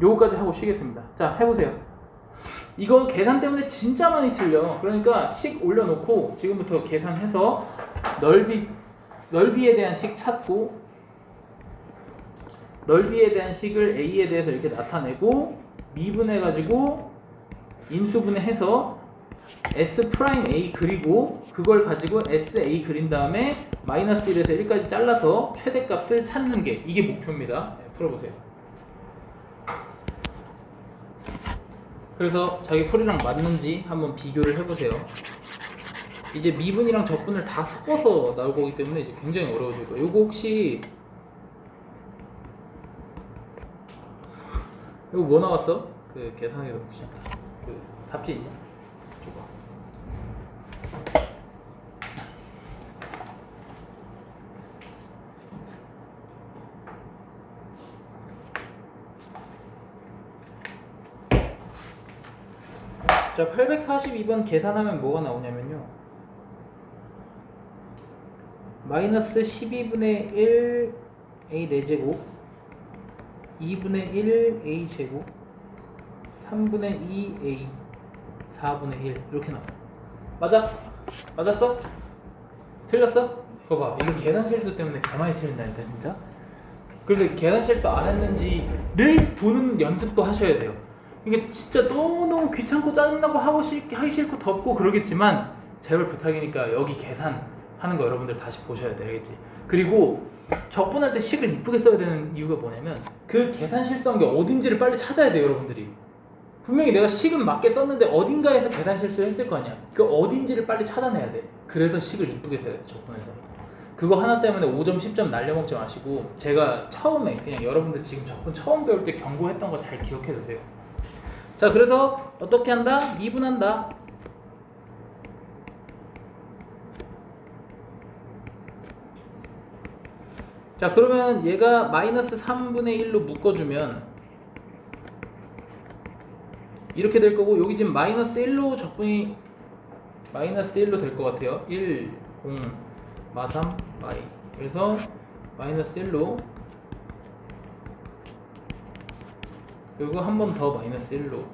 요거까지 하고 쉬겠습니다. 자, 해보세요. 이거 계산 때문에 진짜 많이 틀려. 그러니까 식 올려놓고 지금부터 계산해서 넓이에 대한 식 찾고 넓이에 대한 식을 a에 대해서 이렇게 나타내고 미분해가지고 인수분해해서 S'(A) 그리고 그걸 가지고 SA 그린 다음에 마이너스 1에서 1까지 잘라서 최대값을 찾는 게 이게 목표입니다. 네, 풀어보세요. 그래서 자기 풀이랑 맞는지 한번 비교를 해보세요. 이제 미분이랑 적분을 다 섞어서 나올 거기 때문에 이제 굉장히 어려워질 거예요. 이거 혹시 이거 뭐 나왔어? 그 계산해서 혹시 그 답지 있냐? 줘봐. 자, 842번 계산하면 뭐가 나오냐면요. 마이너스 12분의 1 a 4제곱 2분의 1 a 제곱 3분의 2 a 4분의 1 이렇게 나와. 맞아? 맞았어? 틀렸어? 이거 봐. 이거 계산 실수 때문에 가만히 틀린다니까 진짜. 그래서 계산 실수 안 했는지를 보는 연습도 하셔야 돼요. 이게 진짜 너무너무 귀찮고 짜증나고 하기 싫고 덥고 그러겠지만 제발 부탁이니까 여기 계산하는 거 여러분들 다시 보셔야 돼요. 알겠지? 그리고 적분할 때 식을 이쁘게 써야 되는 이유가 뭐냐면 그 계산 실수한 게 어딘지를 빨리 찾아야 돼요. 여러분들이 분명히 내가 식은 맞게 썼는데 어딘가에서 계산 실수를 했을 거 아니야. 그 어딘지를 빨리 찾아내야 돼. 그래서 식을 이쁘게 써야 돼. 적분해서. 그거 하나 때문에 5점 10점 날려먹지 마시고 제가 처음에 그냥 여러분들 지금 적분 처음 배울 때 경고했던 거 잘 기억해 두세요. 자, 그래서 어떻게 한다? 미분한다. 자, 그러면 얘가 마이너스 3분의 1로 묶어주면 이렇게 될 거고, 여기 지금 마이너스 1로 적분이 마이너스 1로 될 것 같아요. 1, 0, 마3, 마이. 그래서 마이너스 1로, 그리고 한 번 더 마이너스 1로.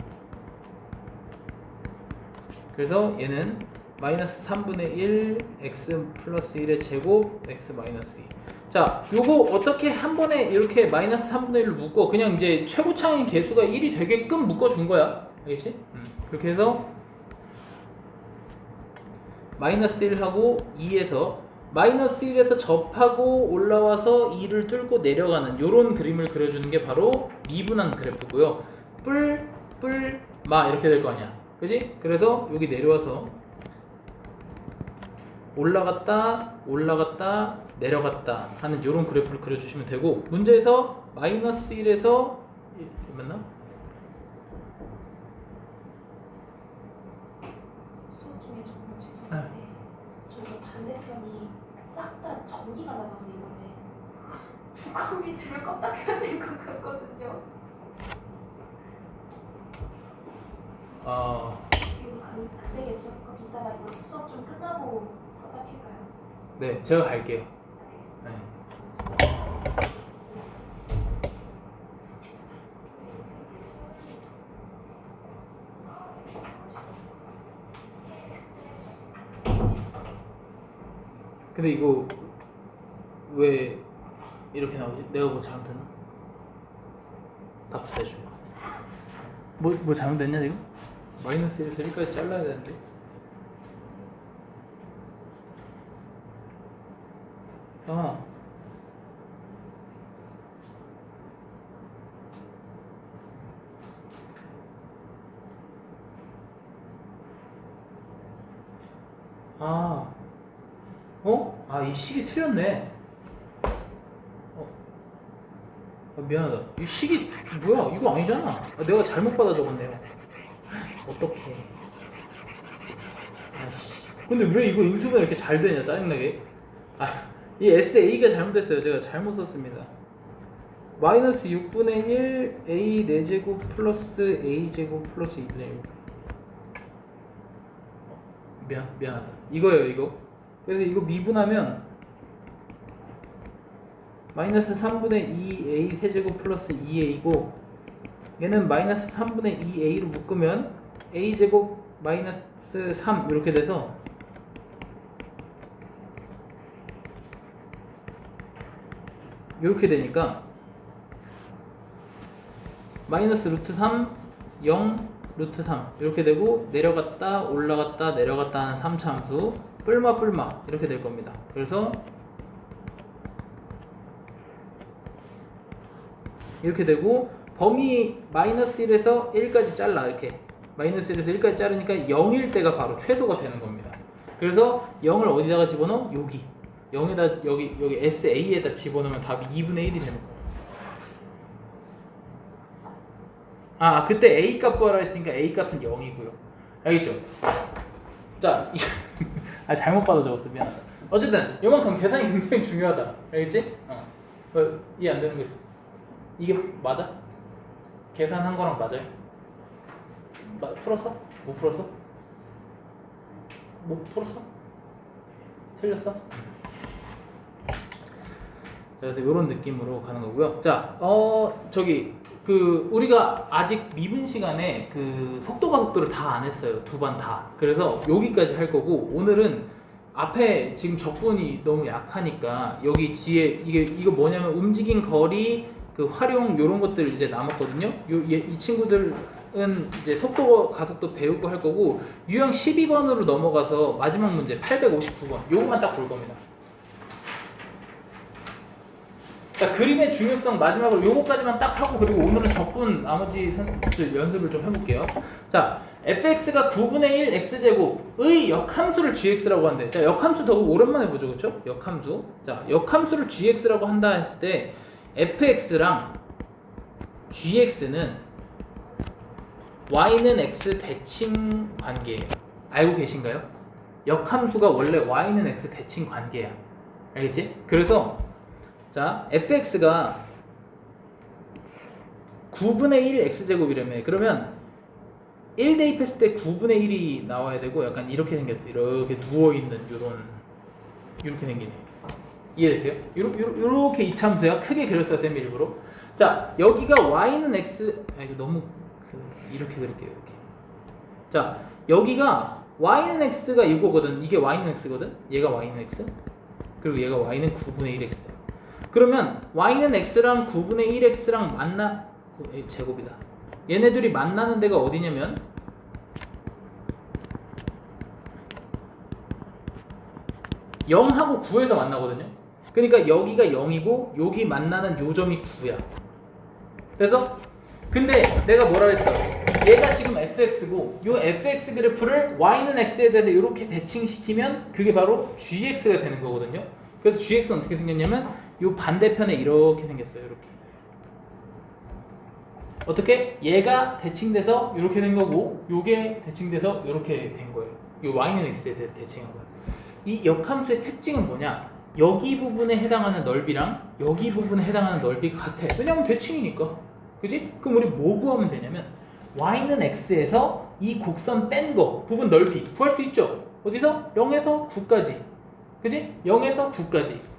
그래서 얘는 마이너스 3분의 1 x 플러스 1의 제곱 x 마이너스 2. 자, 요거 어떻게 한 번에 이렇게 마이너스 3분의 1로 묶어 그냥 이제 최고차인 개수가 1이 되게끔 묶어준 거야. 알겠지? 그렇게 해서 마이너스 1하고 2에서 마이너스 1에서 접하고 올라와서 2를 뚫고 내려가는 요런 그림을 그려주는 게 바로 미분한 그래프고요. 마 이렇게 될 거 아니야. 그지? 그래서 여기 내려와서 올라갔다 올라갔다 내려갔다 하는 요런 그래프를 그려주시면 되고, 문제에서 마이너스 1에서 맞나? 수업 중에 정말 죄송한데 저거 반대편이 싹 다 전기가 나가서 이번에 두꺼비 줄을 껐다 켜야 될 것 같거든요. 지금 안 되겠죠? 그럼 이따가 이거 수업 좀 끝나고 껐다 켤까요? 네, 제가 갈게요. 알겠습니다. 네. 근데 이거 왜 이렇게 나오지? 내가 뭐 잘못했나? 답 해줘. 뭐 잘못됐냐 지금? 마이너스 1에서 1까지 잘라야 되는데. 이 식이 틀렸네. 미안하다. 이 식이 뭐야? 이거 아니잖아. 내가 잘못 받아 적었네요. 어떡해. 아씨. 근데 왜 이거 인수가 이렇게 잘 되냐? 짜증나게. 이 SA가 잘못됐어요. 제가 잘못 썼습니다. 마이너스 6분의 1 A 4제곱 플러스 A 제곱 플러스 2분의 1. 미안하다. 이거예요, 이거. 그래서 이거 미분하면 마이너스 3분의 2A 세제곱 플러스 2A고, 얘는 마이너스 3분의 2A로 묶으면 A제곱 마이너스 3 이렇게 돼서 이렇게 되니까 마이너스 루트 3, 0, 루트 3 이렇게 되고, 내려갔다 올라갔다 내려갔다 하는 3차함수 뿔마 이렇게 될 겁니다. 그래서 이렇게 되고, 범위 마이너스 1에서 1까지 잘라. 이렇게 마이너스 1에서 1까지 자르니까 0일 때가 바로 최소가 되는 겁니다. 그래서 0을 어디다가 집어넣어? 여기 0에다 여기 SA에다 집어넣으면 답이 2분의 1이 되는 거예요. 그때 A 값 구하라 했으니까 A 값은 0이고요. 알겠죠? 자, 잘못 받아 적었어. 미안하다. 어쨌든 이만큼 계산이 굉장히 중요하다. 알겠지? 이해 안 되는 거 있어? 이게 맞아? 계산한 거랑 맞아요? 풀었어? 못 풀었어? 못 풀었어? 틀렸어? 자, 그래서 이런 느낌으로 가는 거고요. 자, 우리가 아직 미분 시간에 그 속도가 속도를 다 안 했어요. 두 반 다. 그래서 여기까지 할 거고, 오늘은 앞에 지금 적분이 너무 약하니까 여기 뒤에 이거 뭐냐면 움직인 거리, 그 활용 요런 것들 이제 남았거든요. 이 친구들은 이제 속도 가속도 배우고 할 거고, 유형 12번으로 넘어가서 마지막 문제 859번 요것만 딱 볼 겁니다. 자, 그림의 중요성 마지막으로 요거까지만 딱 하고, 그리고 오늘은 적분 나머지 연습을 좀 해볼게요. 자, fx가 9분의 1 x제곱의 역함수를 gx라고 한대. 자, 역함수 더 오랜만에 보죠, 그렇죠? 역함수. 자, 역함수를 gx라고 한다 했을 때 fx랑 gx는 y는 x 대칭 관계예요. 알고 계신가요? 역함수가 원래 y는 x 대칭 관계야. 알겠지? 그래서 자, fx가 9분의 1 x제곱이라며. 그러면 1 대입했을 때 9분의 1이 나와야 되고, 약간 이렇게 생겼어. 이렇게 누워있는 이렇게 생기네. 이해되세요? 요렇게 이참수야. 크게 그렸어요, 쌤 일부러. 자, 여기가 y는 x, 이거 너무 이렇게 그릴게요. 이렇게. 자, 여기가 y는 x가 이거거든. 이게 y는 x거든. 얘가 y는 x. 그리고 얘가 y는 9분의 1x. 그러면 y는 x랑 9분의 1x랑 제곱이다. 얘네들이 만나는 데가 어디냐면 0하고 9에서 만나거든요. 그러니까 여기가 0이고 여기 만나는 요점이 9야. 그래서 근데 내가 뭐라 했어? 얘가 지금 fx고 요 fx 그래프를 y는 x에 대해서 이렇게 대칭시키면 그게 바로 gx가 되는 거거든요. 그래서 gx는 어떻게 생겼냐면 요 반대편에 이렇게 생겼어요. 이렇게. 어떻게? 얘가 대칭돼서 이렇게 된 거고, 요게 대칭돼서 이렇게 된 거예요. 요 y는 x에 대해서 대칭한 거예요. 이 역함수의 특징은 뭐냐? 여기 부분에 해당하는 넓이랑 여기 부분에 해당하는 넓이가 같아. 왜냐면 대칭이니까. 그지? 그럼 우리 뭐 구하면 되냐면 y는 x에서 이 곡선 뺀 거 부분 넓이 구할 수 있죠? 어디서? 0에서 9까지. 그지? 0에서 9까지.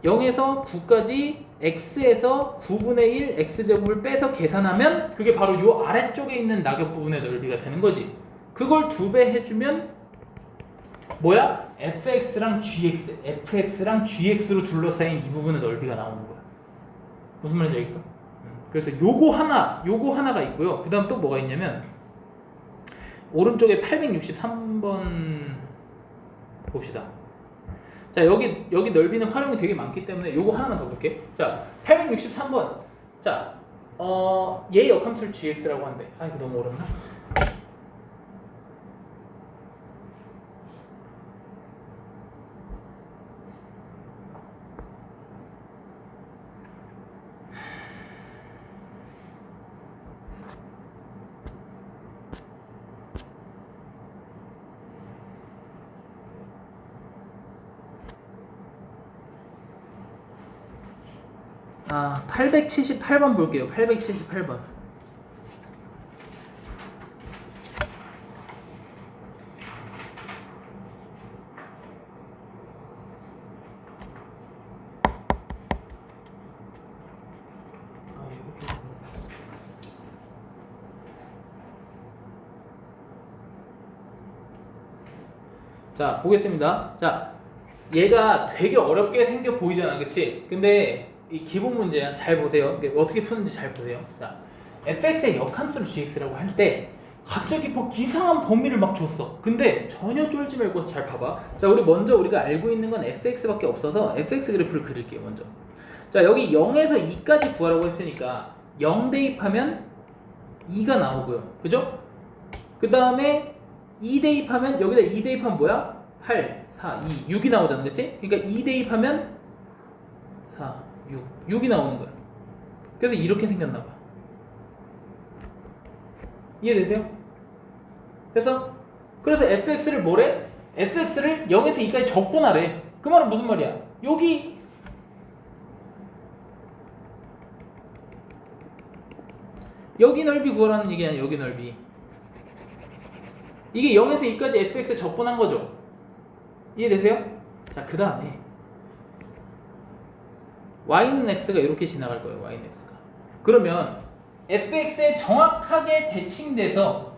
0에서 9까지 x에서 9분의 1 x제곱을 빼서 계산하면 그게 바로 요 아래쪽에 있는 낙엽 부분의 넓이가 되는 거지. 그걸 2배 해주면 뭐야? fx랑 gx로 둘러싸인 이 부분의 넓이가 나오는 거야. 무슨 말인지 알겠어? 그래서 요거 하나가 있고요. 그 다음 또 뭐가 있냐면 오른쪽에 863번 봅시다. 자, 여기 넓이는 활용이 되게 많기 때문에 요거 하나만 더 볼게. 자, 863번. 자, 얘 역함수를 gx라고 한대. 아, 이거 너무 어렵나? 아, 878번 볼게요. 878번. 자, 보겠습니다. 자, 얘가 되게 어렵게 생겨 보이잖아, 그치? 근데 이 기본 문제야. 잘 보세요. 어떻게 푸는지 잘 보세요. 자, fx의 역함수를 gx라고 할 때 갑자기 뭐 이상한 범위를 막 줬어. 근데 전혀 쫄지 말고 잘 봐봐. 자, 우리가 알고 있는 건 fx밖에 없어서 fx 그래프를 그릴게요. 먼저. 자, 여기 0에서 2까지 구하라고 했으니까 0 대입하면 2가 나오고요. 그죠? 그 다음에 2 대입하면 여기다 2 대입하면 뭐야? 8, 4, 2, 6이 나오잖아. 그치? 그러니까 2 대입하면 4, 6이 나오는 거야. 그래서 이렇게 생겼나 봐. 이해되세요? 그래서 fx를 뭐래? fx를 0에서 2까지 적분하래. 그 말은 무슨 말이야? 여기 넓이 구하라는 얘기 아니야. 여기 넓이. 이게 0에서 2까지 fx에 적분한 거죠. 이해되세요? 자, 그 다음에 y는 x가 이렇게 지나갈 거예요. y는 x가. 그러면 fx에 정확하게 대칭돼서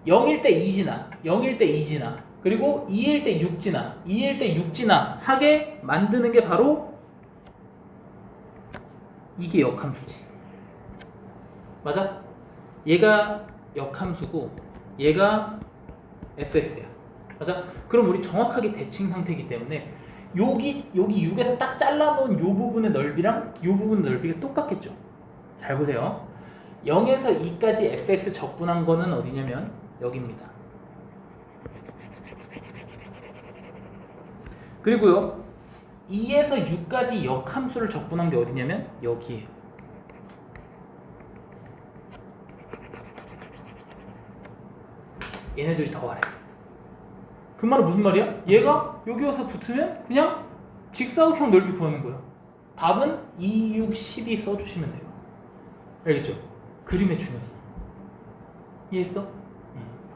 0일 때 2지나 0일 때 2지나 그리고 2일 때 6지나 2일 때 6지나 하게 만드는 게 바로 이게 역함수지. 맞아? 얘가 역함수고 얘가 fx야. 맞아? 그럼 우리 정확하게 대칭 상태이기 때문에 여기 6에서 딱 잘라놓은 요 부분의 넓이랑 요 부분의 넓이가 똑같겠죠. 잘 보세요. 0에서 2까지 fx 적분한 거는 어디냐면 여기입니다. 그리고요 2에서 6까지 역함수를 적분한 게 어디냐면 여기에요. 얘네들이 더 아래. 그 말은 무슨 말이야? 얘가 여기 와서 붙으면 그냥 직사각형 넓이 구하는 거야. 답은 2, 6, 12 써주시면 돼요. 알겠죠? 그림의 중요성. 이해했어?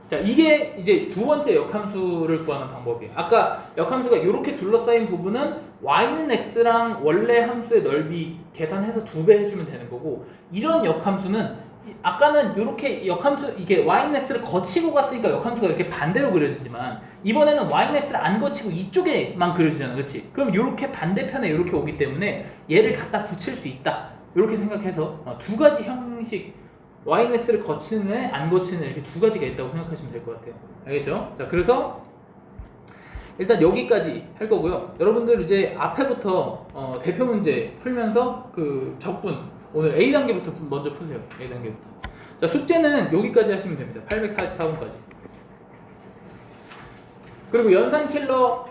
자, 이게 이제 두 번째 역함수를 구하는 방법이에요. 아까 역함수가 이렇게 둘러싸인 부분은 y는 x랑 원래 함수의 넓이 계산해서 2배 해주면 되는 거고, 이런 역함수는 아까는 이렇게 역함수 이게 y는 x를 거치고 갔으니까 역함수가 이렇게 반대로 그려지지만 이번에는 y는 x를 안 거치고 이쪽에만 그려지잖아, 그렇지? 그럼 이렇게 반대편에 이렇게 오기 때문에 얘를 갖다 붙일 수 있다. 이렇게 생각해서 두 가지 형식, y는 x를 거치는 애, 안 거치는 애, 이렇게 두 가지가 있다고 생각하시면 될 것 같아요. 알겠죠? 자, 그래서 일단 여기까지 할 거고요. 여러분들 이제 앞에부터 대표 문제 풀면서 그 적분 오늘 A단계부터 먼저 푸세요. A단계부터. 자, 숙제는 여기까지 하시면 됩니다. 844번까지. 그리고 연산킬러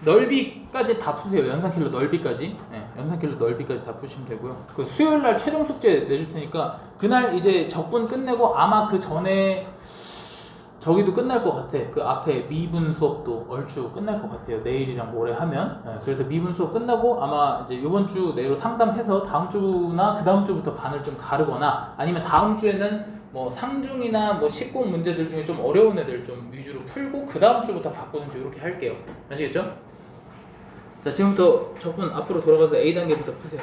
넓이까지 다 푸세요. 연산킬러 넓이까지. 네, 연산킬러 넓이까지 다 푸시면 되고요. 그 수요일날 최종 숙제 내줄 테니까 그날 이제 적분 끝내고 아마 그 전에 저기도 끝날 것 같아. 그 앞에 미분 수업도 얼추 끝날 것 같아요. 내일이랑 모레 하면. 네, 그래서 미분 수업 끝나고 아마 이제 이번 주 내로 상담해서 다음 주나 그 다음 주부터 반을 좀 가르거나 아니면 다음 주에는 뭐 상중이나 뭐 식공 문제들 중에 좀 어려운 애들 좀 위주로 풀고 그 다음 주부터 바꾸든지 이렇게 할게요. 아시겠죠? 자, 지금부터 적분 앞으로 돌아가서 A단계부터 푸세요.